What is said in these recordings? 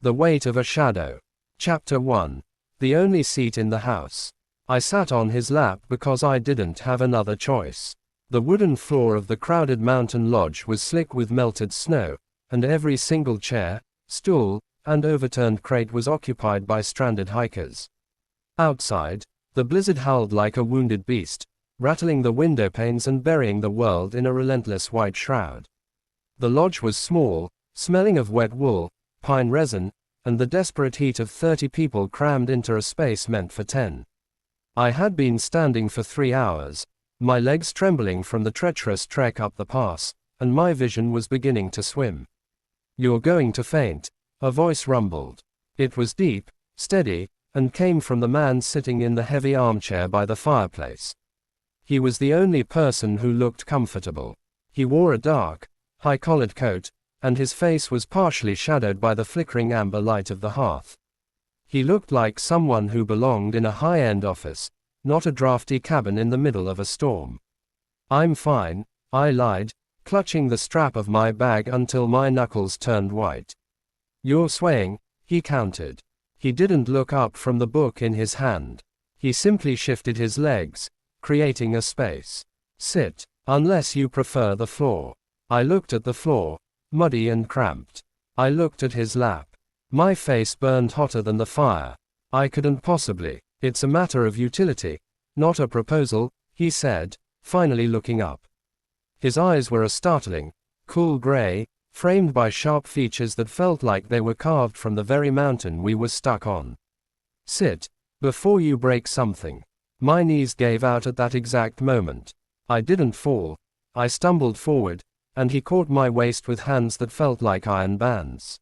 The Weight of a Shadow. Chapter 1. The only seat in the house. I sat on his lap because I didn't have another choice. The wooden floor of the crowded mountain lodge was slick with melted snow, and every single chair, stool, and overturned crate was occupied by stranded hikers. Outside, the blizzard howled like a wounded beast, rattling the window panes and burying the world in a relentless white shroud. The lodge was small, smelling of wet wool, pine resin, and the desperate heat of 30 people crammed into a space meant for 10. I had been standing for 3 hours, my legs trembling from the treacherous trek up the pass, and my vision was beginning to swim. "You're going to faint," a voice rumbled. It was deep, steady, and came from the man sitting in the heavy armchair by the fireplace. He was the only person who looked comfortable. He wore a dark, high-collared coat, and his face was partially shadowed by the flickering amber light of the hearth. He looked like someone who belonged in a high-end office, not a drafty cabin in the middle of a storm. "I'm fine," I lied, clutching the strap of my bag until my knuckles turned white. "You're swaying," he countered. He didn't look up from the book in his hand. He simply shifted his legs, creating a space. "Sit, unless you prefer the floor." I looked at the floor, muddy and cramped. I looked at his lap. My face burned hotter than the fire. "I couldn't possibly. It's a matter of utility, not a proposal," he said, finally looking up. His eyes were a startling, cool gray, framed by sharp features that felt like they were carved from the very mountain we were stuck on. "Sit, before you break something." My knees gave out at that exact moment. I didn't fall. I stumbled forward, and he caught my waist with hands that felt like iron bands.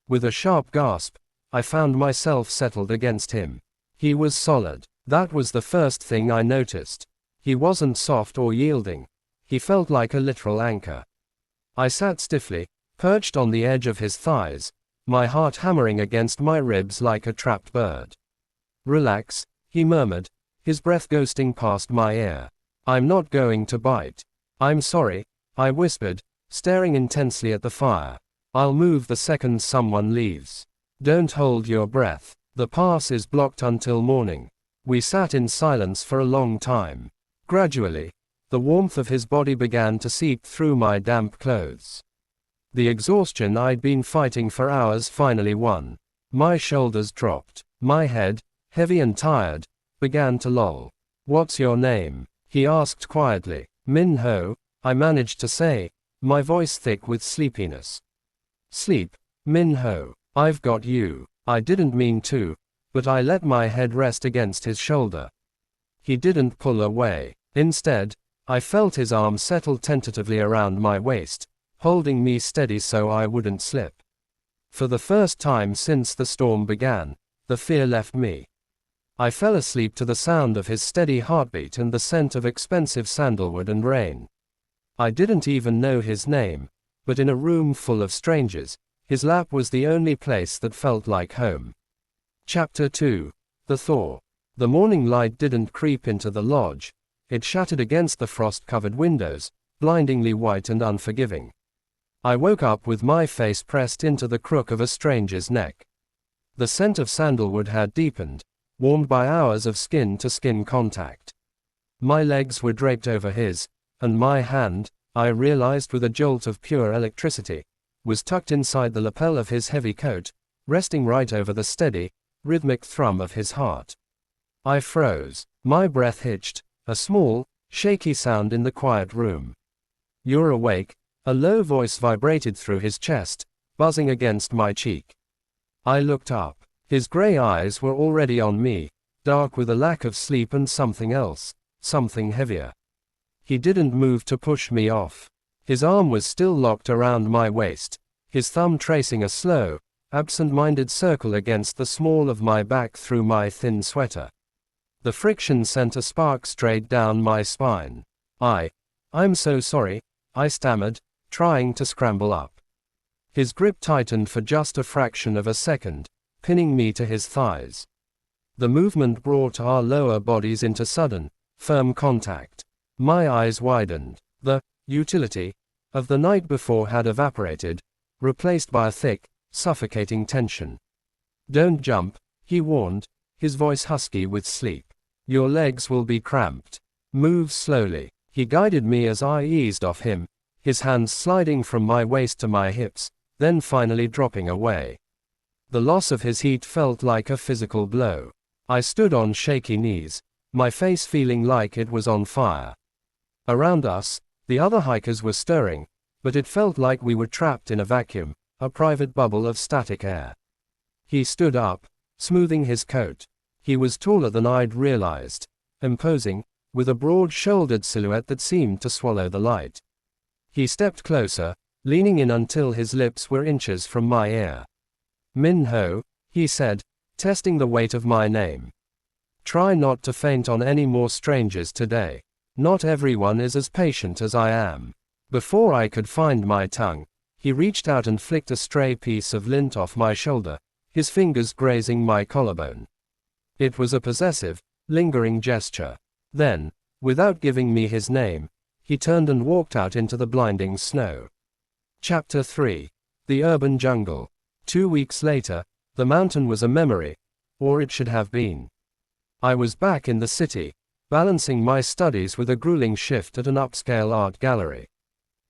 With a sharp gasp, I found myself settled against him. He was solid. That was the first thing I noticed. He wasn't soft or yielding. He felt like a literal anchor. I sat stiffly, perched on the edge of his thighs, my heart hammering against my ribs like a trapped bird. "Relax," he murmured, his breath ghosting past my ear. "I'm not going to bite." "I'm sorry," I whispered, staring intensely at the fire. "I'll move the second someone leaves. Don't hold your breath. The pass is blocked until morning." We sat in silence for a long time. Gradually, the warmth of his body began to seep through my damp clothes. The exhaustion I'd been fighting for hours finally won. My shoulders dropped. My head, heavy and tired, began to loll. "What's your name?" he asked quietly. "Min Ho," I managed to say, my voice thick with sleepiness. "Sleep, Min Ho. I've got you." I didn't mean to, but I let my head rest against his shoulder. He didn't pull away. Instead, I felt his arm settle tentatively around my waist, holding me steady so I wouldn't slip. For the first time since the storm began, the fear left me. I fell asleep to the sound of his steady heartbeat and the scent of expensive sandalwood and rain. I didn't even know his name, but in a room full of strangers, his lap was the only place that felt like home. Chapter 2. The Thaw. The morning light didn't creep into the lodge. It shattered against the frost-covered windows, blindingly white and unforgiving. I woke up with my face pressed into the crook of a stranger's neck. The scent of sandalwood had deepened, warmed by hours of skin-to-skin contact. My legs were draped over his, and my hand, I realized with a jolt of pure electricity, was tucked inside the lapel of his heavy coat, resting right over the steady, rhythmic thrum of his heart. I froze. My breath hitched, a small, shaky sound in the quiet room. "You're awake," a low voice vibrated through his chest, buzzing against my cheek. I looked up. His gray eyes were already on me, dark with a lack of sleep and something else, something heavier. He didn't move to push me off. His arm was still locked around my waist, his thumb tracing a slow, absent-minded circle against the small of my back through my thin sweater. The friction sent a spark straight down my spine. I'm so sorry," I stammered, trying to scramble up. His grip tightened for just a fraction of a second, pinning me to his thighs. The movement brought our lower bodies into sudden, firm contact. My eyes widened. The utility of the night before had evaporated, replaced by a thick, suffocating tension. "Don't jump," he warned, his voice husky with sleep. "Your legs will be cramped. Move slowly." He guided me as I eased off him, his hands sliding from my waist to my hips, then finally dropping away. The loss of his heat felt like a physical blow. I stood on shaky knees, my face feeling like it was on fire. Around us, the other hikers were stirring, but it felt like we were trapped in a vacuum, a private bubble of static air. He stood up, smoothing his coat. He was taller than I'd realized, imposing, with a broad-shouldered silhouette that seemed to swallow the light. He stepped closer, leaning in until his lips were inches from my ear. "Min Ho," he said, testing the weight of my name. "Try not to faint on any more strangers today. Not everyone is as patient as I am." Before I could find my tongue, he reached out and flicked a stray piece of lint off my shoulder, his fingers grazing my collarbone. It was a possessive, lingering gesture. Then, without giving me his name, he turned and walked out into the blinding snow. Chapter 3. The Urban Jungle. 2 weeks later, the mountain was a memory, or it should have been. I was back in the city, balancing my studies with a grueling shift at an upscale art gallery.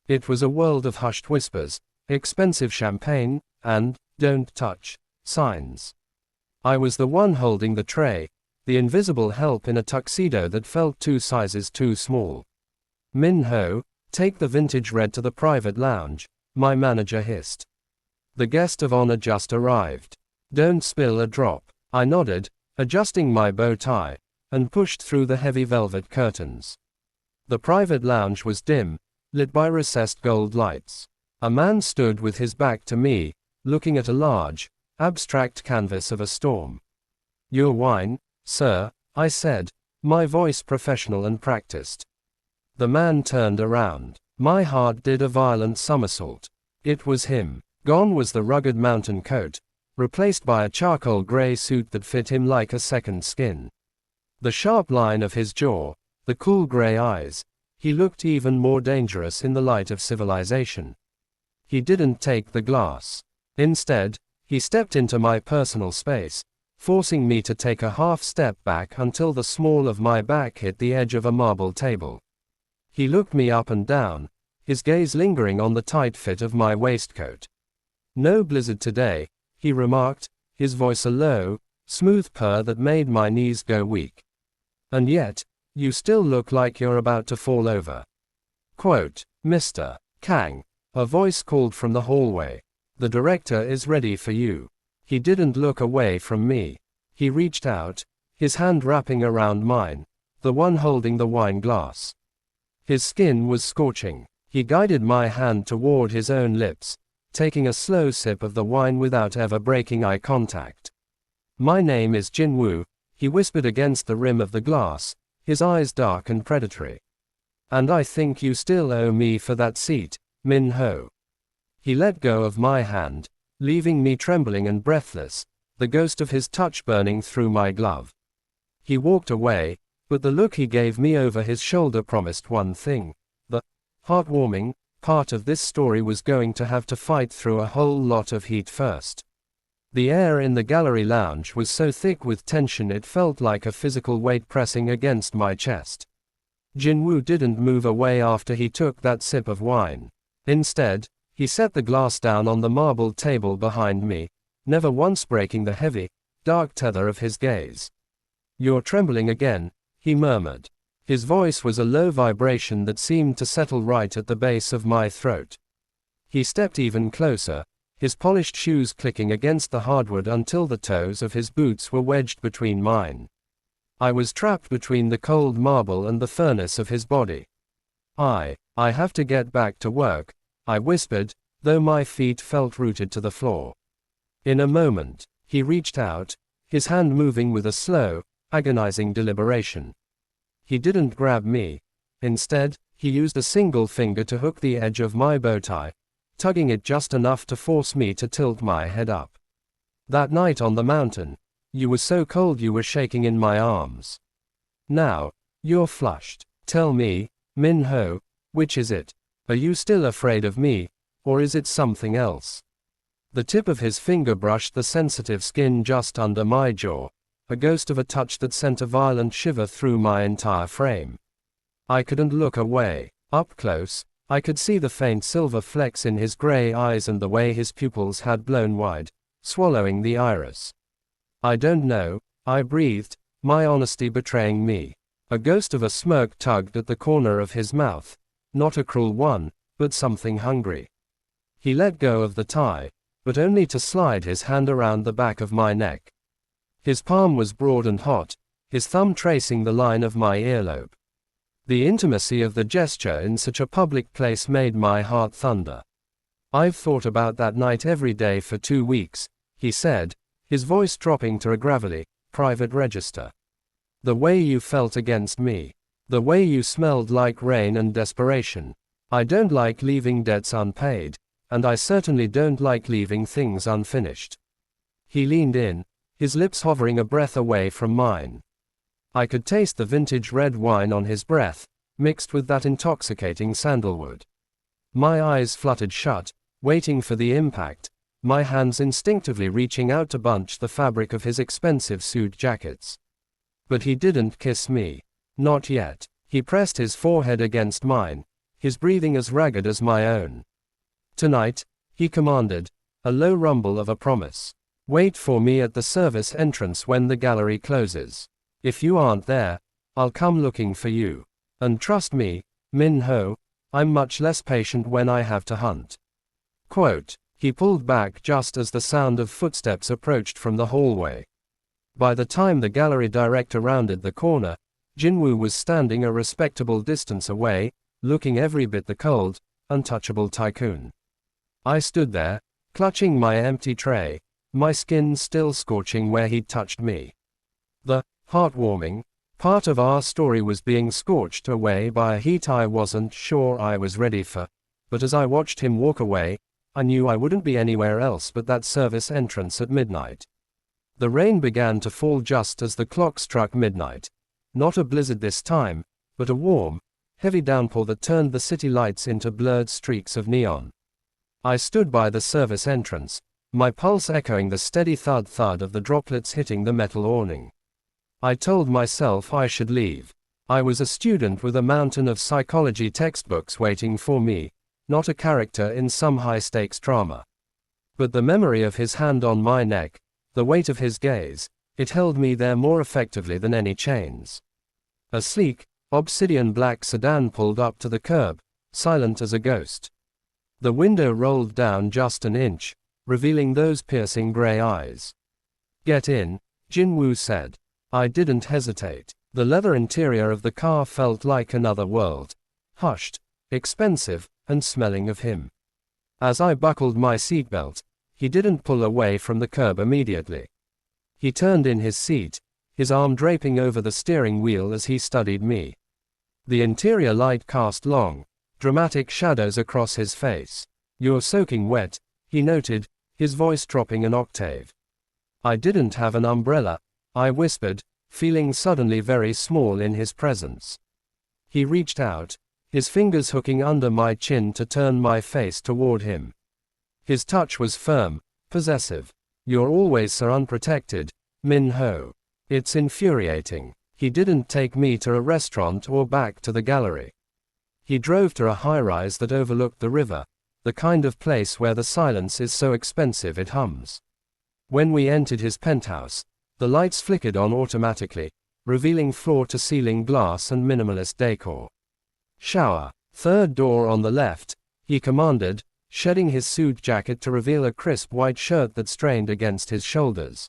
It was a world of hushed whispers, expensive champagne, and "don't touch" signs. I was the one holding the tray, the invisible help in a tuxedo that felt 2 sizes too small. "Min Ho, take the vintage red to the private lounge," my manager hissed. "The guest of honor just arrived. Don't spill a drop." I nodded, adjusting my bow tie, and pushed through the heavy velvet curtains. The private lounge was dim, lit by recessed gold lights. A man stood with his back to me, looking at a large, abstract canvas of a storm. "Your wine, sir," I said, my voice professional and practiced. The man turned around. My heart did a violent somersault. It was him. Gone was the rugged mountain coat, replaced by a charcoal gray suit that fit him like a second skin. The sharp line of his jaw, the cool gray eyes, he looked even more dangerous in the light of civilization. He didn't take the glass. Instead, he stepped into my personal space, forcing me to take a half step back until the small of my back hit the edge of a marble table. He looked me up and down, his gaze lingering on the tight fit of my waistcoat. "No blizzard today," he remarked, his voice a low, smooth purr that made my knees go weak. "And yet, you still look like you're about to fall over." Quote, "Mr. Kang," a voice called from the hallway. "The director is ready for you." He didn't look away from me. He reached out, his hand wrapping around mine, the one holding the wine glass. His skin was scorching. He guided my hand toward his own lips, taking a slow sip of the wine without ever breaking eye contact. "My name is Jin Woo," he whispered against the rim of the glass, his eyes dark and predatory. "And I think you still owe me for that seat, Min Ho." He let go of my hand, leaving me trembling and breathless, the ghost of his touch burning through my glove. He walked away, but the look he gave me over his shoulder promised one thing. The heartwarming part of this story was going to have to fight through a whole lot of heat first. The air in the gallery lounge was so thick with tension it felt like a physical weight pressing against my chest. Jinwoo didn't move away after he took that sip of wine. Instead, he set the glass down on the marble table behind me, never once breaking the heavy, dark tether of his gaze. "You're trembling again," he murmured. His voice was a low vibration that seemed to settle right at the base of my throat. He stepped even closer, his polished shoes clicking against the hardwood until the toes of his boots were wedged between mine. I was trapped between the cold marble and the furnace of his body. I have to get back to work," I whispered, though my feet felt rooted to the floor. In a moment, he reached out, his hand moving with a slow, agonizing deliberation. He didn't grab me. Instead, he used a single finger to hook the edge of my bow tie, tugging it just enough to force me to tilt my head up. "That night on the mountain, you were so cold you were shaking in my arms. Now, you're flushed. Tell me, Min Ho, which is it? Are you still afraid of me, or is it something else?" The tip of his finger brushed the sensitive skin just under my jaw, a ghost of a touch that sent a violent shiver through my entire frame. I couldn't look away. Up close, I could see the faint silver flecks in his gray eyes and the way his pupils had blown wide, swallowing the iris. I don't know, I breathed, my honesty betraying me. A ghost of a smirk tugged at the corner of his mouth, not a cruel one, but something hungry. He let go of the tie, but only to slide his hand around the back of my neck. His palm was broad and hot, his thumb tracing the line of my earlobe. The intimacy of the gesture in such a public place made my heart thunder. I've thought about that night every day for 2 weeks, he said, his voice dropping to a gravelly, private register. The way you felt against me. The way you smelled like rain and desperation. I don't like leaving debts unpaid, and I certainly don't like leaving things unfinished. He leaned in, his lips hovering a breath away from mine. I could taste the vintage red wine on his breath, mixed with that intoxicating sandalwood. My eyes fluttered shut, waiting for the impact, my hands instinctively reaching out to bunch the fabric of his expensive suit jackets. But he didn't kiss me. Not yet. He pressed his forehead against mine, his breathing as ragged as my own. Tonight, he commanded, a low rumble of a promise. Wait for me at the service entrance when the gallery closes. If you aren't there, I'll come looking for you. And trust me, Min Ho, I'm much less patient when I have to hunt. Quote. He pulled back just as the sound of footsteps approached from the hallway. By the time the gallery director rounded the corner, Jinwoo was standing a respectable distance away, looking every bit the cold, untouchable tycoon. I stood there, clutching my empty tray, my skin still scorching where he'd touched me. The heartwarming part of our story was being scorched away by a heat I wasn't sure I was ready for, but as I watched him walk away, I knew I wouldn't be anywhere else but that service entrance at midnight. The rain began to fall just as the clock struck midnight. Not a blizzard this time, but a warm, heavy downpour that turned the city lights into blurred streaks of neon. I stood by the service entrance, my pulse echoing the steady thud-thud of the droplets hitting the metal awning. I told myself I should leave. I was a student with a mountain of psychology textbooks waiting for me, not a character in some high-stakes drama. But the memory of his hand on my neck, the weight of his gaze, it held me there more effectively than any chains. A sleek, obsidian black sedan pulled up to the curb, silent as a ghost. The window rolled down just an inch, revealing those piercing gray eyes. Get in, Jinwoo said. I didn't hesitate. The leather interior of the car felt like another world. Hushed, expensive, and smelling of him. As I buckled my seatbelt, he didn't pull away from the curb immediately. He turned in his seat, his arm draping over the steering wheel as he studied me. The interior light cast long, dramatic shadows across his face. You're soaking wet, he noted, his voice dropping an octave. I didn't have an umbrella, I whispered, feeling suddenly very small in his presence. He reached out, his fingers hooking under my chin to turn my face toward him. His touch was firm, possessive. You're always so unprotected, Min Ho. It's infuriating. He didn't take me to a restaurant or back to the gallery. He drove to a high-rise that overlooked the river, the kind of place where the silence is so expensive it hums. When we entered his penthouse, the lights flickered on automatically, revealing floor-to-ceiling glass and minimalist decor. Shower. Third door on the left, he commanded, shedding his suit jacket to reveal a crisp white shirt that strained against his shoulders.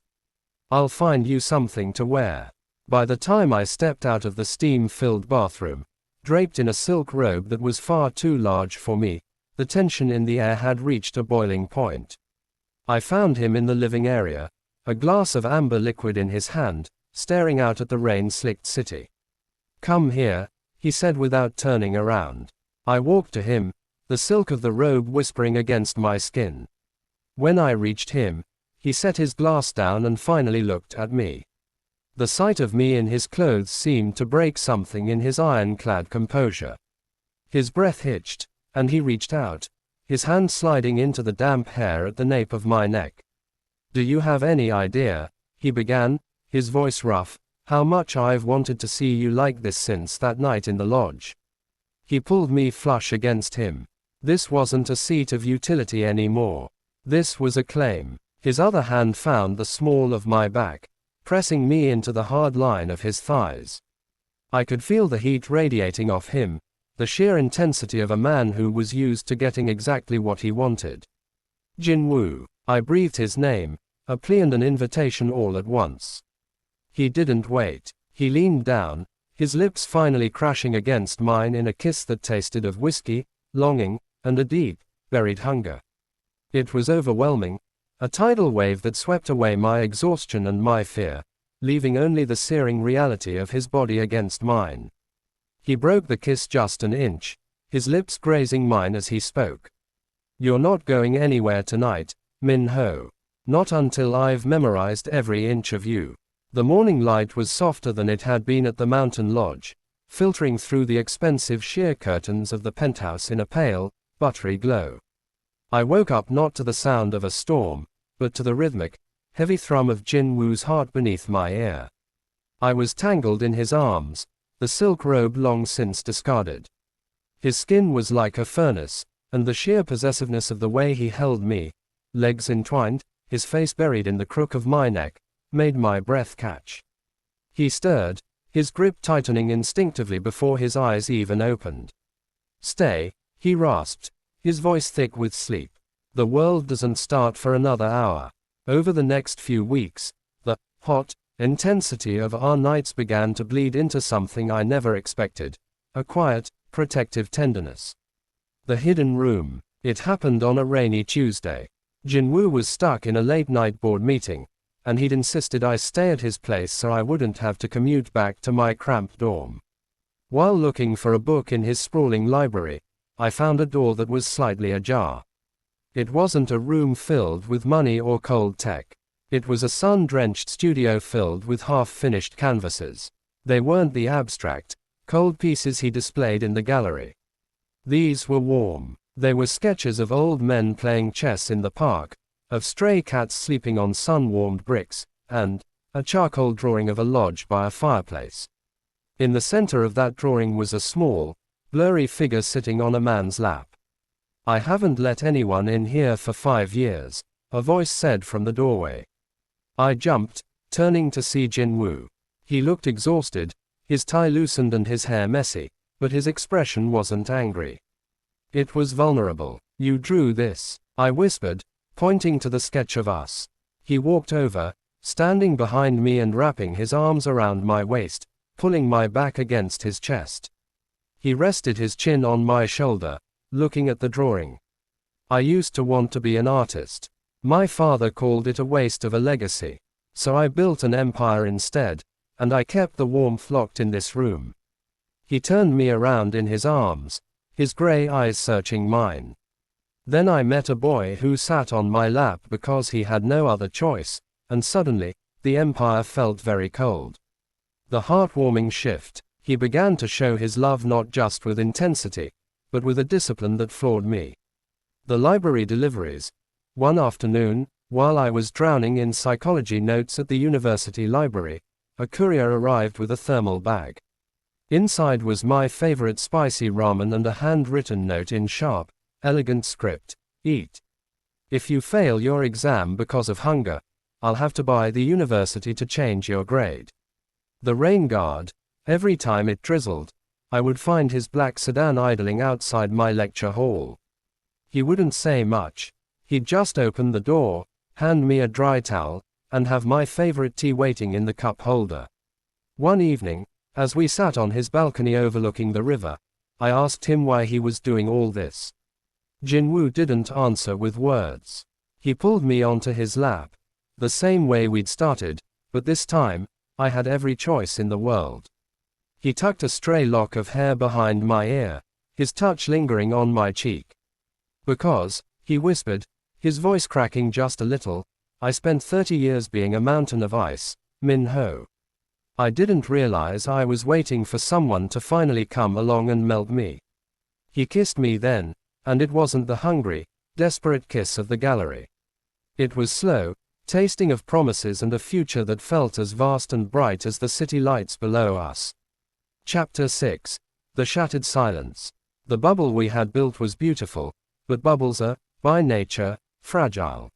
I'll find you something to wear. By the time I stepped out of the steam-filled bathroom, draped in a silk robe that was far too large for me, the tension in the air had reached a boiling point. I found him in the living area, a glass of amber liquid in his hand, staring out at the rain-slicked city. Come here, he said without turning around. I walked to him, the silk of the robe whispering against my skin. When I reached him, he set his glass down and finally looked at me. The sight of me in his clothes seemed to break something in his ironclad composure. His breath hitched, and he reached out, his hand sliding into the damp hair at the nape of my neck. "Do you have any idea," he began, his voice rough, "how much I've wanted to see you like this since that night in the lodge?" He pulled me flush against him. This wasn't a seat of utility anymore. This was a claim. His other hand found the small of my back, pressing me into the hard line of his thighs. I could feel the heat radiating off him, the sheer intensity of a man who was used to getting exactly what he wanted. "Jinwoo." I breathed his name, a plea and an invitation all at once. He didn't wait. He leaned down, his lips finally crashing against mine in a kiss that tasted of whiskey, longing, and a deep, buried hunger. It was overwhelming, a tidal wave that swept away my exhaustion and my fear, leaving only the searing reality of his body against mine. He broke the kiss just an inch, his lips grazing mine as he spoke. "You're not going anywhere tonight, Min-ho. Not until I've memorized every inch of you." The morning light was softer than it had been at the mountain lodge, filtering through the expensive sheer curtains of the penthouse in a pale, buttery glow. I woke up not to the sound of a storm, but to the rhythmic, heavy thrum of Jinwoo's heart beneath my ear. I was tangled in his arms, the silk robe long since discarded. His skin was like a furnace, and the sheer possessiveness of the way he held me, legs entwined, his face buried in the crook of my neck, made my breath catch. He stirred, his grip tightening instinctively before his eyes even opened. "Stay," he rasped, his voice thick with sleep. "The world doesn't start for another hour." Over the next few weeks, the hot intensity of our nights began to bleed into something I never expected, a quiet, protective tenderness. The hidden room. It happened on a rainy Tuesday. Jinwoo was stuck in a late-night board meeting, and he'd insisted I stay at his place so I wouldn't have to commute back to my cramped dorm. While looking for a book in his sprawling library, I found a door that was slightly ajar. It wasn't a room filled with money or cold tech. It was a sun-drenched studio filled with half-finished canvases. They weren't the abstract, cold pieces he displayed in the gallery. These were warm. They were sketches of old men playing chess in the park, of stray cats sleeping on sun-warmed bricks, and a charcoal drawing of a lodge by a fireplace. In the center of that drawing was a small, blurry figure sitting on a man's lap. "I haven't let anyone in here for 5 years, a voice said from the doorway. I jumped, turning to see Jinwoo. He looked exhausted, his tie loosened and his hair messy, but his expression wasn't angry. It was vulnerable. "You drew this," I whispered, pointing to the sketch of us. He walked over, standing behind me and wrapping his arms around my waist, pulling my back against his chest. He rested his chin on my shoulder, looking at the drawing. "I used to want to be an artist. My father called it a waste of a legacy. So I built an empire instead, and I kept the warmth locked in this room." He turned me around in his arms, his gray eyes searching mine. "Then I met a boy who sat on my lap because he had no other choice, and suddenly, the empire felt very cold." The heartwarming shift. He began to show his love not just with intensity, but with a discipline that floored me. The library deliveries. One afternoon, while I was drowning in psychology notes at the university library, a courier arrived with a thermal bag. Inside was my favorite spicy ramen and a handwritten note in sharp, elegant script. "Eat. If you fail your exam because of hunger, I'll have to buy the university to change your grade." The rain guard. Every time it drizzled, I would find his black sedan idling outside my lecture hall. He wouldn't say much. He'd just open the door, hand me a dry towel, and have my favorite tea waiting in the cup holder. One evening, as we sat on his balcony overlooking the river, I asked him why he was doing all this. Jinwoo didn't answer with words. He pulled me onto his lap, the same way we'd started, but this time, I had every choice in the world. He tucked a stray lock of hair behind my ear, his touch lingering on my cheek. "Because," he whispered, his voice cracking just a little, "I spent 30 years being a mountain of ice, Min-ho. I didn't realize I was waiting for someone to finally come along and melt me." He kissed me then, and it wasn't the hungry, desperate kiss of the gallery. It was slow, tasting of promises and a future that felt as vast and bright as the city lights below us. Chapter 6. The Shattered Silence. The bubble we had built was beautiful, but bubbles are, by nature, fragile.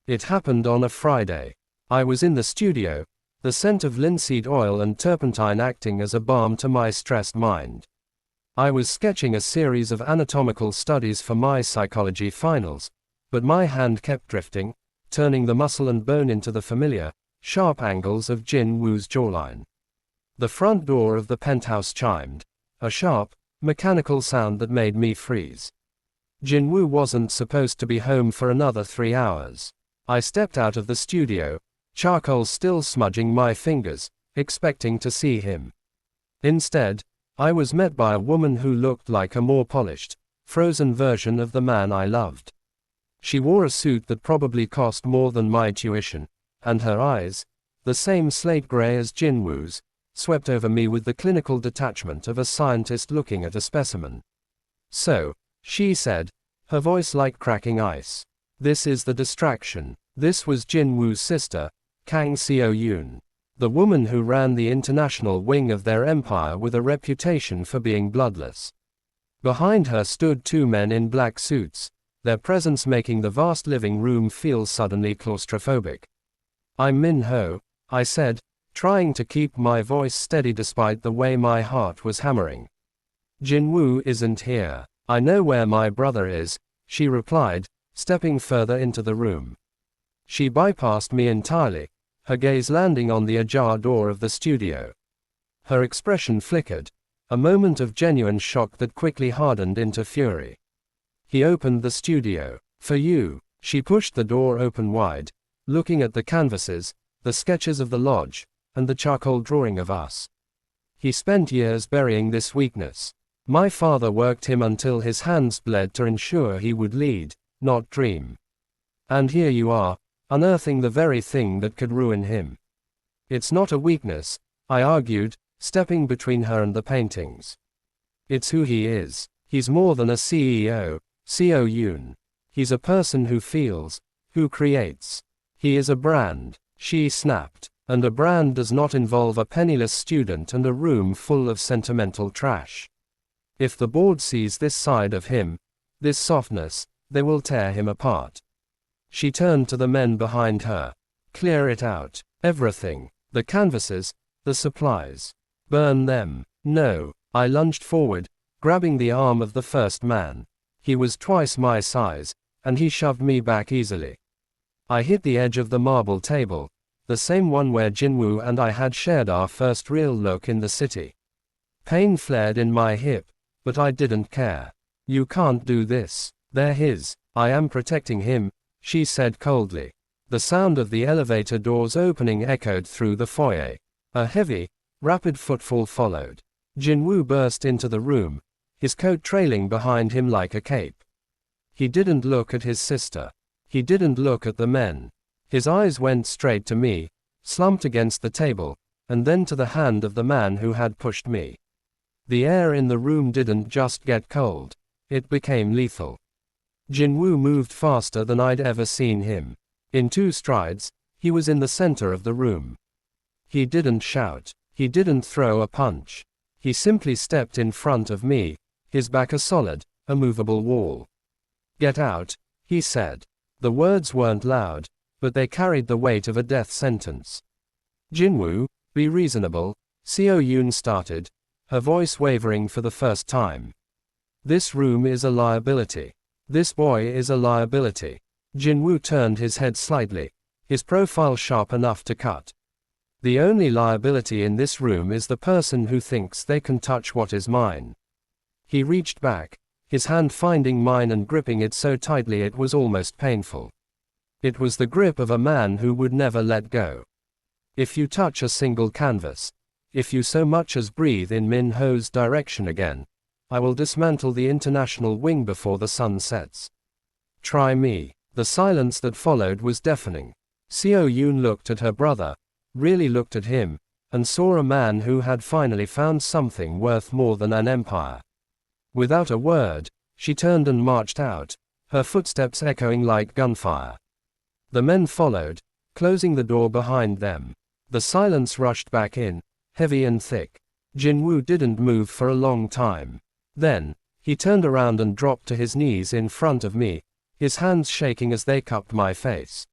It happened on a Friday. I was in the studio, the scent of linseed oil and turpentine acting as a balm to my stressed mind. I was sketching a series of anatomical studies for my psychology finals, but my hand kept drifting, turning the muscle and bone into the familiar, sharp angles of Jin Woo's jawline. The front door of the penthouse chimed, a sharp, mechanical sound that made me freeze. Jin Woo wasn't supposed to be home for another 3 hours. I stepped out of the studio, charcoal still smudging my fingers, expecting to see him. Instead, I was met by a woman who looked like a more polished, frozen version of the man I loved. She wore a suit that probably cost more than my tuition, and her eyes, the same slate gray as Jin Woo's, swept over me with the clinical detachment of a scientist looking at a specimen. "So," she said, her voice like cracking ice. "This is the distraction." This was Jin Woo's sister, Kang Seo-yoon, the woman who ran the international wing of their empire with a reputation for being bloodless. Behind her stood 2 men in black suits, their presence making the vast living room feel suddenly claustrophobic. "I'm Min Ho," I said, trying to keep my voice steady despite the way my heart was hammering. "Jin Woo isn't here. I know where my brother is," she replied, stepping further into the room. She bypassed me entirely, her gaze landing on the ajar door of the studio. Her expression flickered, a moment of genuine shock that quickly hardened into fury. "He opened the studio. For you." She pushed the door open wide, looking at the canvases, the sketches of the lodge, and the charcoal drawing of us. "He spent years burying this weakness. My father worked him until his hands bled to ensure he would lead, not dream. And here you are, unearthing the very thing that could ruin him." "It's not a weakness," I argued, stepping between her and the paintings. "It's who he is. He's more than a CEO, Seo-yoon. He's a person who feels, who creates. He is a brand," she snapped. "And a brand does not involve a penniless student and a room full of sentimental trash. If the board sees this side of him, this softness, they will tear him apart." She turned to the men behind her. "Clear it out. Everything. The canvases, the supplies. Burn them." "No." I lunged forward, grabbing the arm of the first man. He was twice my size, and he shoved me back easily. I hit the edge of the marble table, the same one where Jin Woo and I had shared our first real look in the city. Pain flared in my hip, but I didn't care. "You can't do this. They're his. I am protecting him," she said coldly. The sound of the elevator doors opening echoed through the foyer. A heavy, rapid footfall followed. Jin Woo burst into the room, his coat trailing behind him like a cape. He didn't look at his sister. He didn't look at the men. His eyes went straight to me, slumped against the table, and then to the hand of the man who had pushed me. The air in the room didn't just get cold, it became lethal. Jin Woo moved faster than I'd ever seen him. In 2 strides, he was in the center of the room. He didn't shout. He didn't throw a punch. He simply stepped in front of me, his back a solid, immovable wall. "Get out," he said. The words weren't loud, but they carried the weight of a death sentence. "Jin Woo, be reasonable," Seo-yoon started, her voice wavering for the first time. "This room is a liability. This boy is a liability." Jin Woo turned his head slightly, his profile sharp enough to cut. "The only liability in this room is the person who thinks they can touch what is mine." He reached back, his hand finding mine and gripping it so tightly it was almost painful. It was the grip of a man who would never let go. "If you touch a single canvas, if you so much as breathe in Min Ho's direction again, I will dismantle the international wing before the sun sets. Try me." The silence that followed was deafening. Seo-yoon looked at her brother, really looked at him, and saw a man who had finally found something worth more than an empire. Without a word, She turned and marched out, her footsteps echoing like gunfire. The men followed, closing the door behind them. The silence rushed back in, heavy and thick. Jinwoo didn't move for a long time. Then, he turned around and dropped to his knees in front of me, his hands shaking as they cupped my face.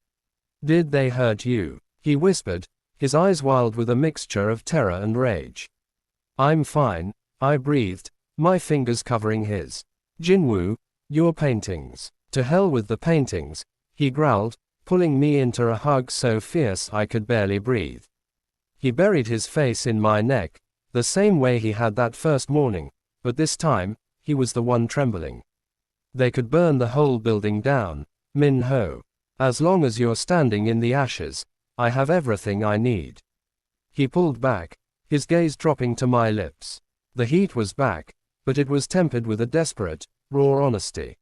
"Did they hurt you?" he whispered, his eyes wild with a mixture of terror and rage. "I'm fine," I breathed, my fingers covering his. "Jinwoo, your paintings." "To hell with the paintings," he growled, pulling me into a hug so fierce I could barely breathe. He buried his face in my neck, the same way he had that first morning, but this time, he was the one trembling. "They could burn the whole building down, Min Ho. As long as you're standing in the ashes, I have everything I need." He pulled back, his gaze dropping to my lips. The heat was back, but it was tempered with a desperate, raw honesty.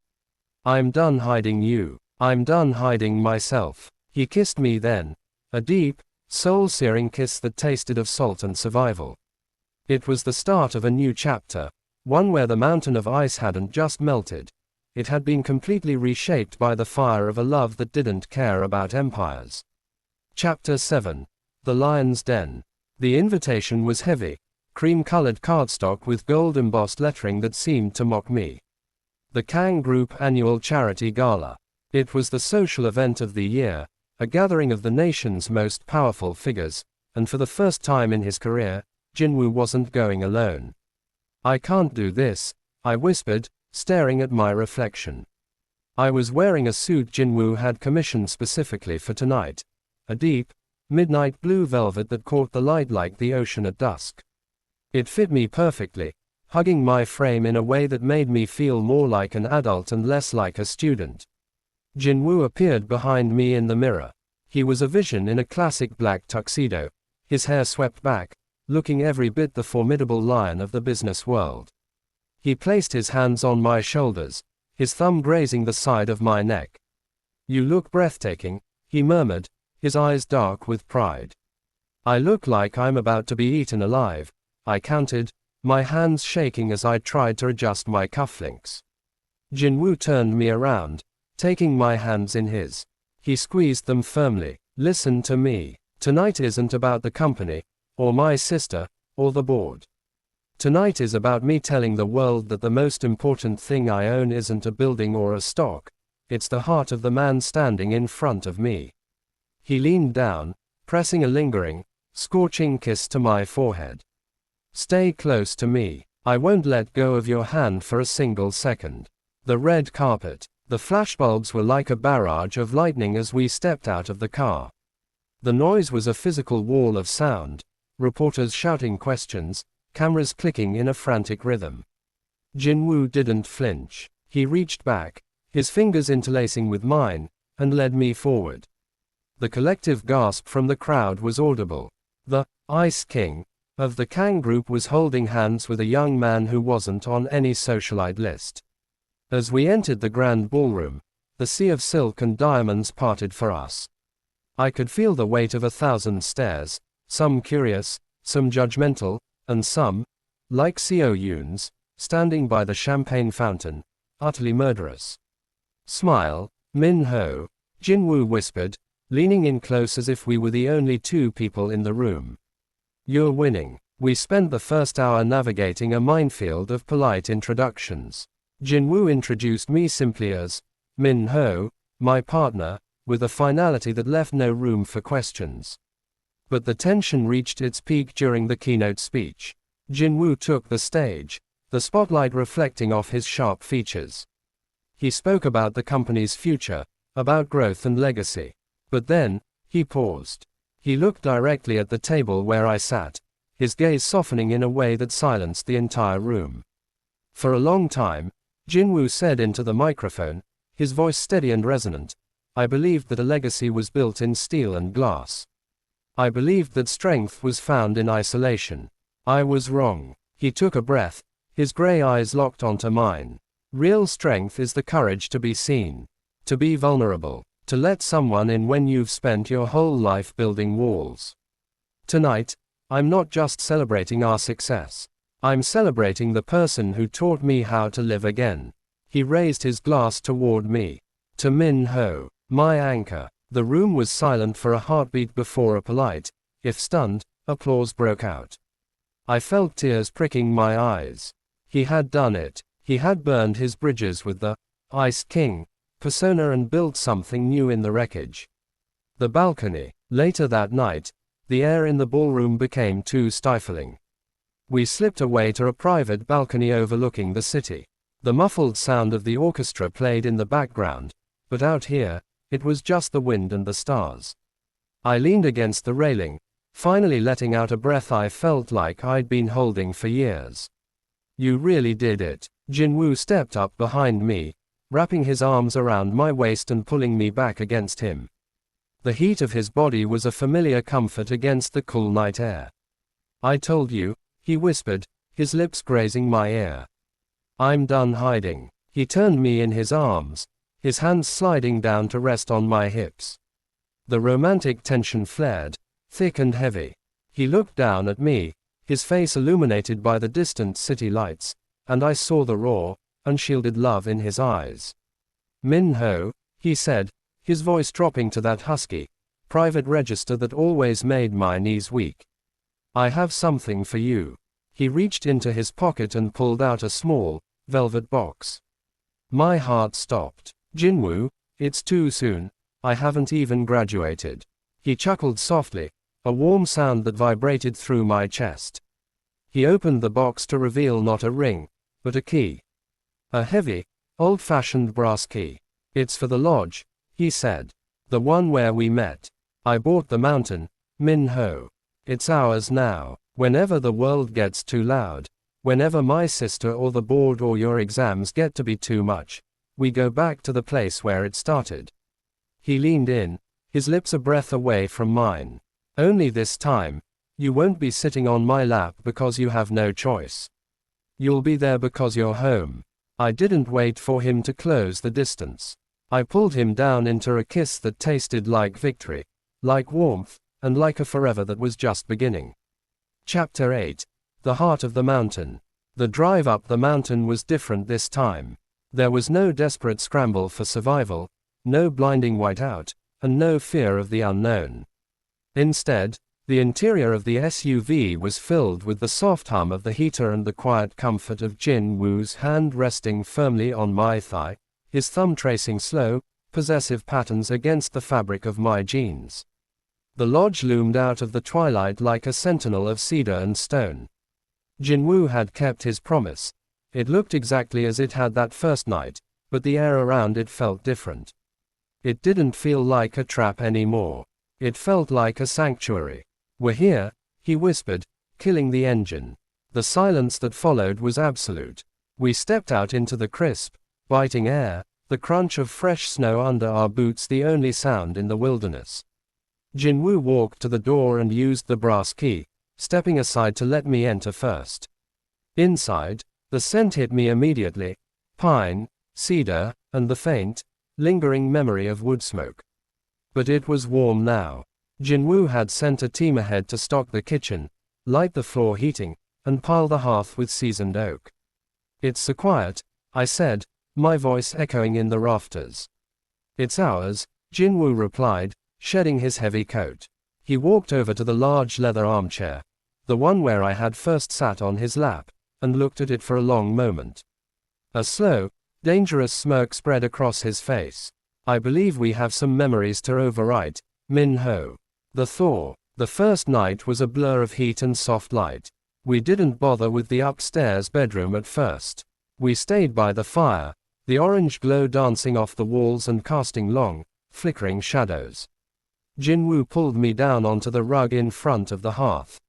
"I'm done hiding you. I'm done hiding myself." He kissed me then, a deep, soul-searing kiss that tasted of salt and survival. It was the start of a new chapter, one where the mountain of ice hadn't just melted. It had been completely reshaped by the fire of a love that didn't care about empires. Chapter 7. The Lion's Den. The invitation was heavy, cream-colored cardstock with gold-embossed lettering that seemed to mock me. The Kang Group Annual Charity Gala. It was the social event of the year, a gathering of the nation's most powerful figures, and for the first time in his career, Jinwoo wasn't going alone. "I can't do this," I whispered, staring at my reflection. I was wearing a suit Jinwoo had commissioned specifically for tonight, a deep, midnight blue velvet that caught the light like the ocean at dusk. It fit me perfectly, hugging my frame in a way that made me feel more like an adult and less like a student. Jinwoo appeared behind me in the mirror. He was a vision in a classic black tuxedo, his hair swept back, looking every bit the formidable lion of the business world. He placed his hands on my shoulders, his thumb grazing the side of my neck. "You look breathtaking," he murmured, his eyes dark with pride. "I look like I'm about to be eaten alive," I countered, my hands shaking as I tried to adjust my cufflinks. Jinwoo turned me around, taking my hands in his. He squeezed them firmly. "Listen to me. Tonight isn't about the company, or my sister, or the board. Tonight is about me telling the world that the most important thing I own isn't a building or a stock, it's the heart of the man standing in front of me." He leaned down, pressing a lingering, scorching kiss to my forehead. "Stay close to me. I won't let go of your hand for a single second." The red carpet. The flashbulbs were like a barrage of lightning as we stepped out of the car. The noise was a physical wall of sound, reporters shouting questions, cameras clicking in a frantic rhythm. Jinwoo didn't flinch. He reached back, his fingers interlacing with mine, and led me forward. The collective gasp from the crowd was audible. The Ice King of the Kang Group was holding hands with a young man who wasn't on any socialite list. As we entered the grand ballroom, the sea of silk and diamonds parted for us. I could feel the weight of 1,000 stares, some curious, some judgmental, and some, like Seo Yoon's, standing by the champagne fountain, utterly murderous. "Smile, Min Ho," Jinwoo whispered, leaning in close as if we were the only two people in the room. "You're winning." We spent the first hour navigating a minefield of polite introductions. Jinwoo introduced me simply as Min Ho, my partner, with a finality that left no room for questions. But the tension reached its peak during the keynote speech. Jinwoo took the stage, the spotlight reflecting off his sharp features. He spoke about the company's future, about growth and legacy. But then, he paused. He looked directly at the table where I sat, his gaze softening in a way that silenced the entire room. For a long time, Jinwoo said into the microphone, his voice steady and resonant, "I believed that a legacy was built in steel and glass. I believed that strength was found in isolation. I was wrong." He took a breath, his gray eyes locked onto mine. "Real strength is the courage to be seen, to be vulnerable, to let someone in when you've spent your whole life building walls. Tonight, I'm not just celebrating our success. I'm celebrating the person who taught me how to live again." He raised his glass toward me. To Min Ho, my anchor. The room was silent for a heartbeat before a polite, if stunned, applause broke out. I felt tears pricking my eyes. He had done it. He had burned his bridges with the Ice King persona and built something new in the wreckage. The balcony. Later that night, the air in the ballroom became too stifling. We slipped away to a private balcony overlooking the city. The muffled sound of the orchestra played in the background, but out here, it was just the wind and the stars. I leaned against the railing, finally letting out a breath I felt like I'd been holding for years. You really did it. Jinwoo stepped up behind me, wrapping his arms around my waist and pulling me back against him. The heat of his body was a familiar comfort against the cool night air. I told you, he whispered, his lips grazing my ear. I'm done hiding. He turned me in his arms, his hands sliding down to rest on my hips. The romantic tension flared, thick and heavy. He looked down at me, his face illuminated by the distant city lights, and I saw the raw, unshielded love in his eyes. Min Ho, he said, his voice dropping to that husky, private register that always made my knees weak. I have something for you. He reached into his pocket and pulled out a small, velvet box. My heart stopped. Jinwoo, it's too soon. I haven't even graduated. He chuckled softly, a warm sound that vibrated through my chest. He opened the box to reveal not a ring, but a key. A heavy, old-fashioned brass key. It's for the lodge, he said. The one where we met. I bought the mountain, Min Ho. It's ours now. Whenever the world gets too loud, whenever my sister or the board or your exams get to be too much, we go back to the place where it started. He leaned in, his lips a breath away from mine. Only this time, you won't be sitting on my lap because you have no choice. You'll be there because you're home. I didn't wait for him to close the distance. I pulled him down into a kiss that tasted like victory, like warmth, and like a forever that was just beginning. Chapter 8. The Heart of the Mountain. The drive up the mountain was different this time. There was no desperate scramble for survival, no blinding whiteout, and no fear of the unknown. Instead, the interior of the SUV was filled with the soft hum of the heater and the quiet comfort of Jinwoo's hand resting firmly on my thigh, his thumb tracing slow, possessive patterns against the fabric of my jeans. The lodge loomed out of the twilight like a sentinel of cedar and stone. Jinwoo had kept his promise. It looked exactly as it had that first night, but the air around it felt different. It didn't feel like a trap anymore. It felt like a sanctuary. We're here, he whispered, killing the engine. The silence that followed was absolute. We stepped out into the crisp, biting air, the crunch of fresh snow under our boots the only sound in the wilderness. Jinwoo walked to the door and used the brass key, stepping aside to let me enter first. Inside, the scent hit me immediately: pine, cedar, and the faint, lingering memory of wood smoke. But it was warm now. Jinwoo had sent a team ahead to stock the kitchen, light the floor heating, and pile the hearth with seasoned oak. It's so quiet, I said, my voice echoing in the rafters. It's ours, Jinwoo replied, shedding his heavy coat. He walked over to the large leather armchair, the one where I had first sat on his lap, and looked at it for a long moment. A slow, dangerous smirk spread across his face. I believe we have some memories to overwrite, Min Ho. The first night was a blur of heat and soft light. We didn't bother with the upstairs bedroom at first. We stayed by the fire, the orange glow dancing off the walls and casting long, flickering shadows. Jinwoo pulled me down onto the rug in front of the hearth.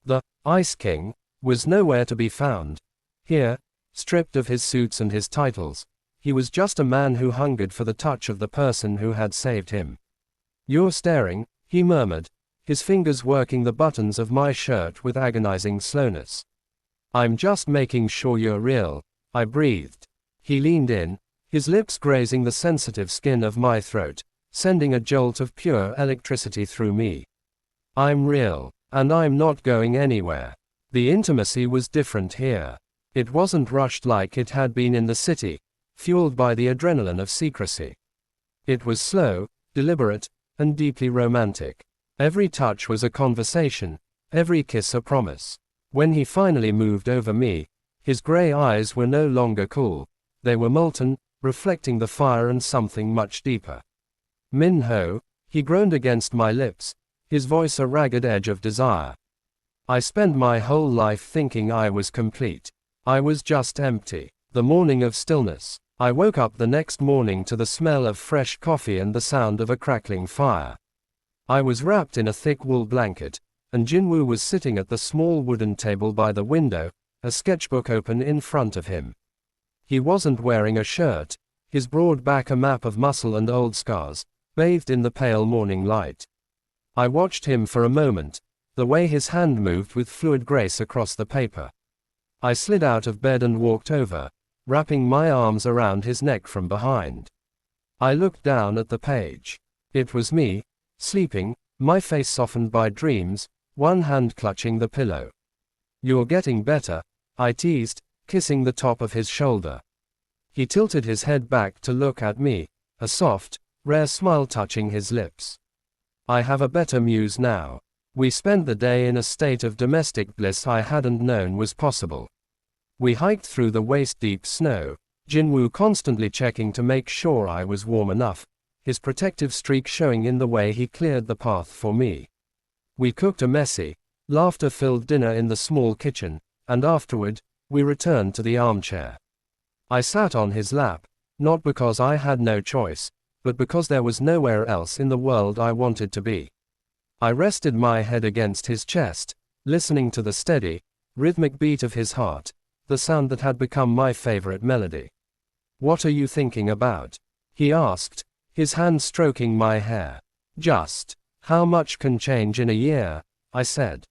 The Ice King was nowhere to be found. Here, stripped of his suits and his titles, he was just a man who hungered for the touch of the person who had saved him. You're staring, he murmured, his fingers working the buttons of my shirt with agonizing slowness. I'm just making sure you're real, I breathed. He leaned in, his lips grazing the sensitive skin of my throat, sending a jolt of pure electricity through me. I'm real, and I'm not going anywhere. The intimacy was different here. It wasn't rushed like it had been in the city, fueled by the adrenaline of secrecy. It was slow, deliberate, and deeply romantic. Every touch was a conversation, every kiss a promise. When he finally moved over me, his gray eyes were no longer cool. They were molten, reflecting the fire and something much deeper. Min-ho, he groaned against my lips, his voice a ragged edge of desire. I spent my whole life thinking I was complete. I was just empty. The morning of stillness. I woke up the next morning to the smell of fresh coffee and the sound of a crackling fire. I was wrapped in a thick wool blanket, and Jinwoo was sitting at the small wooden table by the window, a sketchbook open in front of him. He wasn't wearing a shirt, his broad back a map of muscle and old scars, bathed in the pale morning light. I watched him for a moment, the way his hand moved with fluid grace across the paper. I slid out of bed and walked over, wrapping my arms around his neck from behind. I looked down at the page. It was me, sleeping, my face softened by dreams, one hand clutching the pillow. "You're getting better," I teased, kissing the top of his shoulder. He tilted his head back to look at me, a soft, rare smile touching his lips. "I have a better muse now." We spent the day in a state of domestic bliss I hadn't known was possible. We hiked through the waist-deep snow, Jinwoo constantly checking to make sure I was warm enough, his protective streak showing in the way he cleared the path for me. We cooked a messy, laughter-filled dinner in the small kitchen, and afterward, we returned to the armchair. I sat on his lap, not because I had no choice, but because there was nowhere else in the world I wanted to be. I rested my head against his chest, listening to the steady, rhythmic beat of his heart, the sound that had become my favorite melody. "What are you thinking about?" he asked, his hand stroking my hair. "Just how much can change in a year," I said.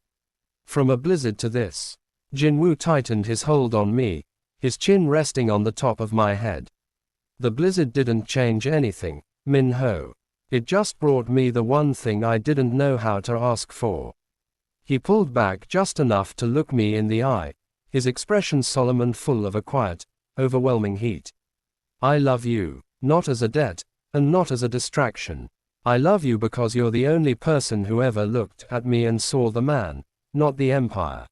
"From a blizzard to this." Jinwoo tightened his hold on me, his chin resting on the top of my head. "The blizzard didn't change anything, Min-ho. It just brought me the one thing I didn't know how to ask for." He pulled back just enough to look me in the eye, his expression solemn and full of a quiet, overwhelming heat. "I love you, not as a debt, and not as a distraction. I love you because you're the only person who ever looked at me and saw the man, not the empire."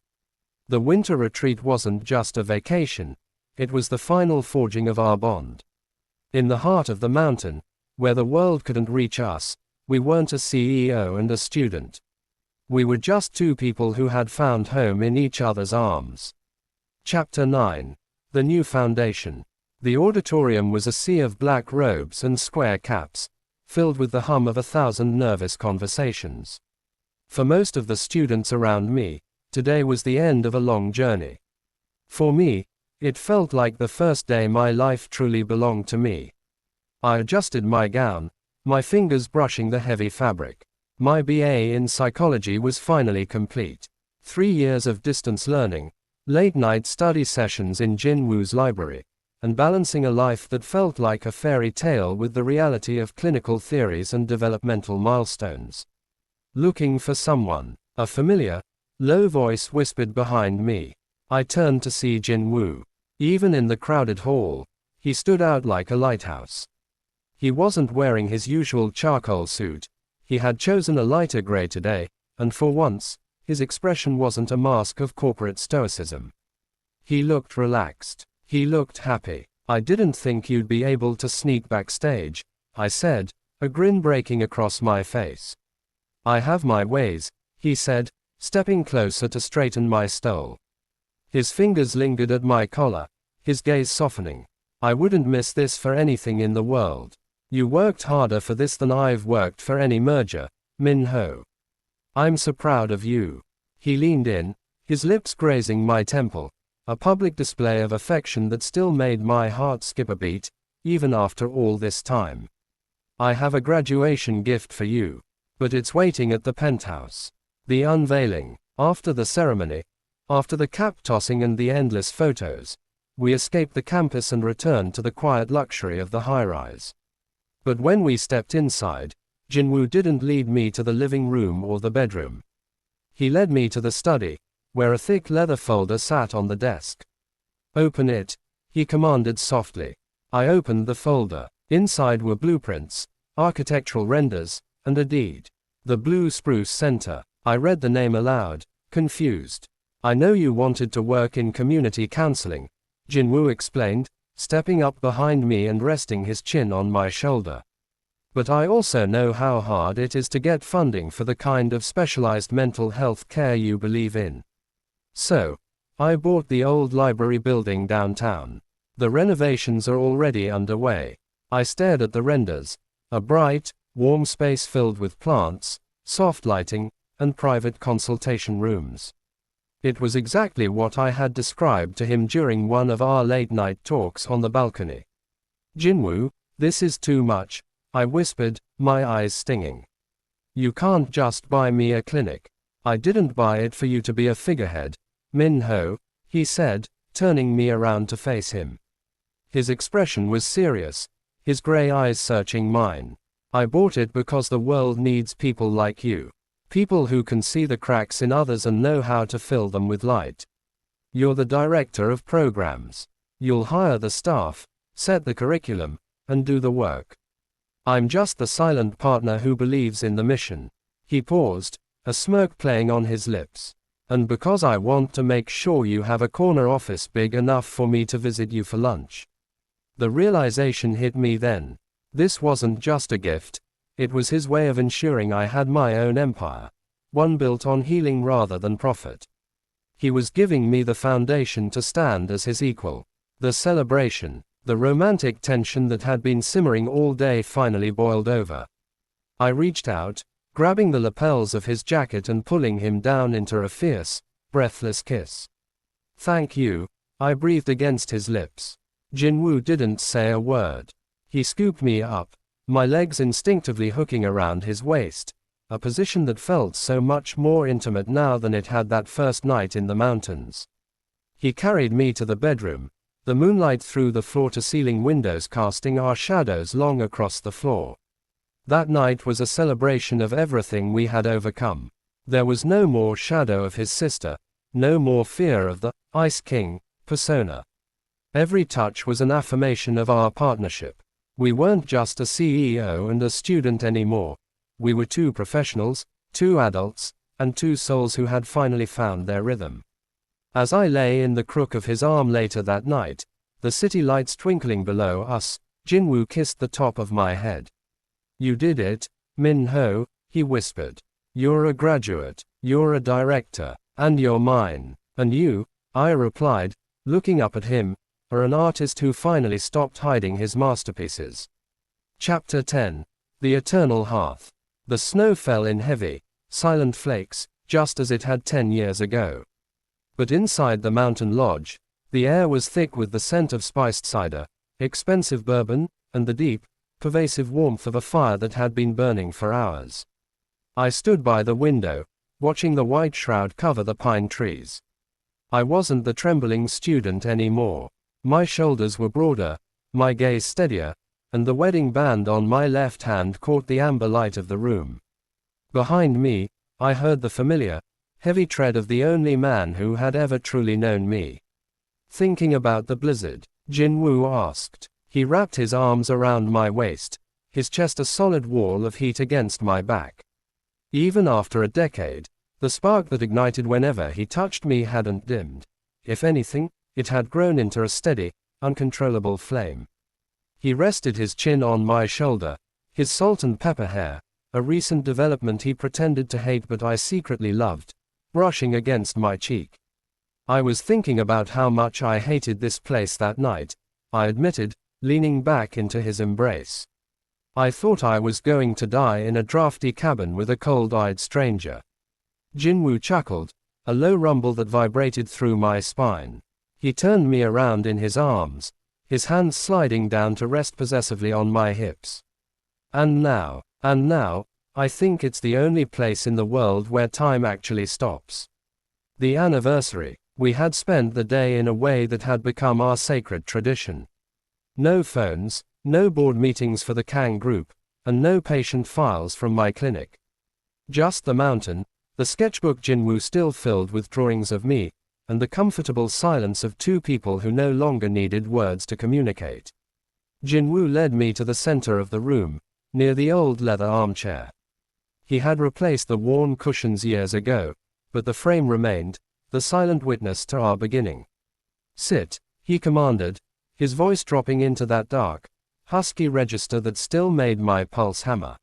The winter retreat wasn't just a vacation, it was the final forging of our bond. In the heart of the mountain, where the world couldn't reach us, we weren't a CEO and a student. We were just two people who had found home in each other's arms. Chapter 9. The New Foundation. The auditorium was a sea of black robes and square caps, filled with the hum of 1,000 nervous conversations. For most of the students around me, today was the end of a long journey. For me, it felt like the first day my life truly belonged to me. I adjusted my gown, my fingers brushing the heavy fabric. My BA in psychology was finally complete. 3 years of distance learning, late-night study sessions in Jinwoo's library, and balancing a life that felt like a fairy tale with the reality of clinical theories and developmental milestones. "Looking for someone," a familiar, low voice whispered behind me. I turned to see Jinwoo. Even in the crowded hall, he stood out like a lighthouse. He wasn't wearing his usual charcoal suit, he had chosen a lighter gray today, and for once, his expression wasn't a mask of corporate stoicism. He looked relaxed. He looked happy. "I didn't think you'd be able to sneak backstage," I said, a grin breaking across my face. "I have my ways," he said, stepping closer to straighten my stole. His fingers lingered at my collar, his gaze softening. "I wouldn't miss this for anything in the world. You worked harder for this than I've worked for any merger, Min-ho. I'm so proud of you." He leaned in, his lips grazing my temple, a public display of affection that still made my heart skip a beat, even after all this time. "I have a graduation gift for you, but it's waiting at the penthouse." The unveiling. After the ceremony, after the cap tossing and the endless photos, we escaped the campus and returned to the quiet luxury of the high-rise. But when we stepped inside, Jinwoo didn't lead me to the living room or the bedroom. He led me to the study, where a thick leather folder sat on the desk. "Open it," he commanded softly. I opened the folder. Inside were blueprints, architectural renders, and a deed. The Blue Spruce Center. I read the name aloud, confused. I know you wanted to work in community counseling, Jinwoo explained, stepping up behind me and resting his chin on my shoulder. But I also know how hard it is to get funding for the kind of specialized mental health care you believe in. So, I bought the old library building downtown. The renovations are already underway. I stared at the renders, a bright, warm space filled with plants, soft lighting, and private consultation rooms. It was exactly what I had described to him during one of our late-night talks on the balcony. Jinwoo, this is too much, I whispered, my eyes stinging. You can't just buy me a clinic. I didn't buy it for you to be a figurehead, Min-ho, he said, turning me around to face him. His expression was serious, his gray eyes searching mine. I bought it because the world needs people like you. People who can see the cracks in others and know how to fill them with light. You're the director of programs. You'll hire the staff, set the curriculum, and do the work. I'm just the silent partner who believes in the mission. He paused, a smirk playing on his lips. And because I want to make sure you have a corner office big enough for me to visit you for lunch. The realization hit me then. This wasn't just a gift. It was his way of ensuring I had my own empire, one built on healing rather than profit. He was giving me the foundation to stand as his equal. The celebration, the romantic tension that had been simmering all day finally boiled over. I reached out, grabbing the lapels of his jacket and pulling him down into a fierce, breathless kiss. Thank you, I breathed against his lips. Jinwoo didn't say a word. He scooped me up, my legs instinctively hooking around his waist, a position that felt so much more intimate now than it had that first night in the mountains. He carried me to the bedroom, the moonlight through the floor-to-ceiling windows casting our shadows long across the floor. That night was a celebration of everything we had overcome. There was no more shadow of his sister, no more fear of the Ice King persona. Every touch was an affirmation of our partnership. We weren't just a CEO and a student anymore. We were two professionals, two adults, and two souls who had finally found their rhythm. As I lay in the crook of his arm later that night, the city lights twinkling below us, Jinwoo kissed the top of my head. You did it, Min-ho, he whispered. You're a graduate, you're a director, and you're mine. And you, I replied, looking up at him, are an artist who finally stopped hiding his masterpieces. Chapter 10. The Eternal Hearth. The snow fell in heavy, silent flakes, just as it had 10 years ago. But inside the mountain lodge, the air was thick with the scent of spiced cider, expensive bourbon, and the deep, pervasive warmth of a fire that had been burning for hours. I stood by the window, watching the white shroud cover the pine trees. I wasn't the trembling student anymore. My shoulders were broader, my gaze steadier, and the wedding band on my left hand caught the amber light of the room. Behind me, I heard the familiar, heavy tread of the only man who had ever truly known me. Thinking about the blizzard? Jinwoo asked. He wrapped his arms around my waist, his chest a solid wall of heat against my back. Even after a decade, the spark that ignited whenever he touched me hadn't dimmed. If anything, it had grown into a steady, uncontrollable flame. He rested his chin on my shoulder, his salt and pepper hair, a recent development he pretended to hate but I secretly loved, brushing against my cheek. I was thinking about how much I hated this place that night, I admitted, leaning back into his embrace. I thought I was going to die in a drafty cabin with a cold-eyed stranger. Jinwoo chuckled, a low rumble that vibrated through my spine. He turned me around in his arms, his hands sliding down to rest possessively on my hips. And now, I think it's the only place in the world where time actually stops. The anniversary. We had spent the day in a way that had become our sacred tradition. No phones, no board meetings for the Kang group, and no patient files from my clinic. Just the mountain, the sketchbook Jinwoo still filled with drawings of me, and the comfortable silence of two people who no longer needed words to communicate. Jinwoo led me to the center of the room, near the old leather armchair. He had replaced the worn cushions years ago, but the frame remained, the silent witness to our beginning. Sit, he commanded, his voice dropping into that dark, husky register that still made my pulse hammer.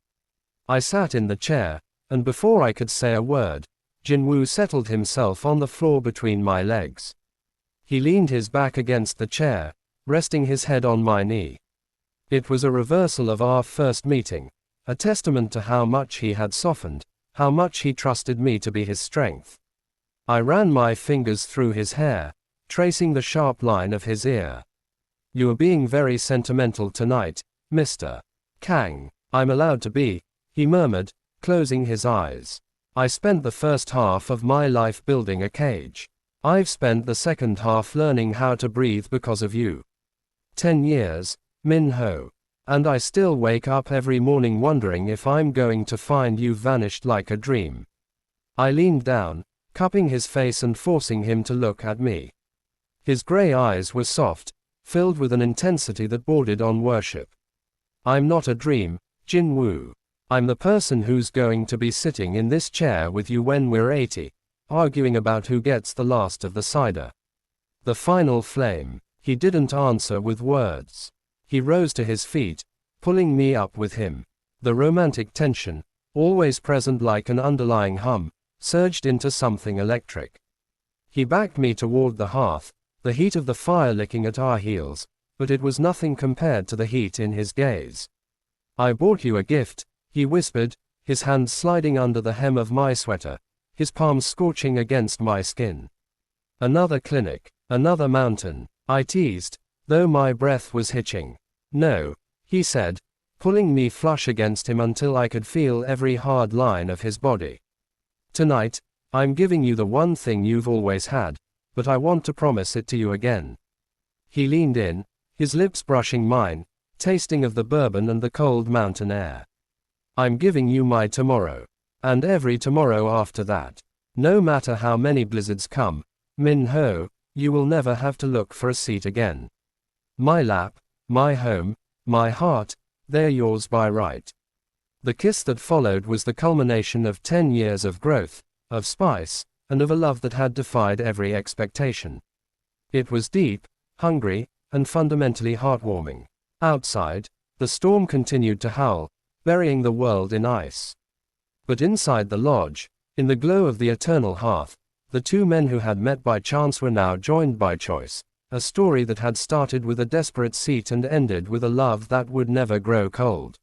I sat in the chair, and before I could say a word, Jinwoo settled himself on the floor between my legs. He leaned his back against the chair, resting his head on my knee. It was a reversal of our first meeting, a testament to how much he had softened, how much he trusted me to be his strength. I ran my fingers through his hair, tracing the sharp line of his ear. You are being very sentimental tonight, Mr. Kang. I'm allowed to be, he murmured, closing his eyes. I spent the first half of my life building a cage. I've spent the second half learning how to breathe because of you. 10 years, Min-ho. And I still wake up every morning wondering if I'm going to find you vanished like a dream. I leaned down, cupping his face and forcing him to look at me. His gray eyes were soft, filled with an intensity that bordered on worship. I'm not a dream, Jinwoo. I'm the person who's going to be sitting in this chair with you when we're 80, arguing about who gets the last of the cider. The final flame. He didn't answer with words. He rose to his feet, pulling me up with him. The romantic tension, always present like an underlying hum, surged into something electric. He backed me toward the hearth, the heat of the fire licking at our heels, but it was nothing compared to the heat in his gaze. I bought you a gift, he whispered, his hand sliding under the hem of my sweater, his palms scorching against my skin. Another clinic, another mountain, I teased, though my breath was hitching. No, he said, pulling me flush against him until I could feel every hard line of his body. Tonight, I'm giving you the one thing you've always had, but I want to promise it to you again. He leaned in, his lips brushing mine, tasting of the bourbon and the cold mountain air. I'm giving you my tomorrow. And every tomorrow after that. No matter how many blizzards come, Min-ho, you will never have to look for a seat again. My lap, my home, my heart, they're yours by right. The kiss that followed was the culmination of 10 years of growth, of spice, and of a love that had defied every expectation. It was deep, hungry, and fundamentally heartwarming. Outside, the storm continued to howl, burying the world in ice. But inside the lodge, in the glow of the eternal hearth, the two men who had met by chance were now joined by choice, a story that had started with a desperate seat and ended with a love that would never grow cold.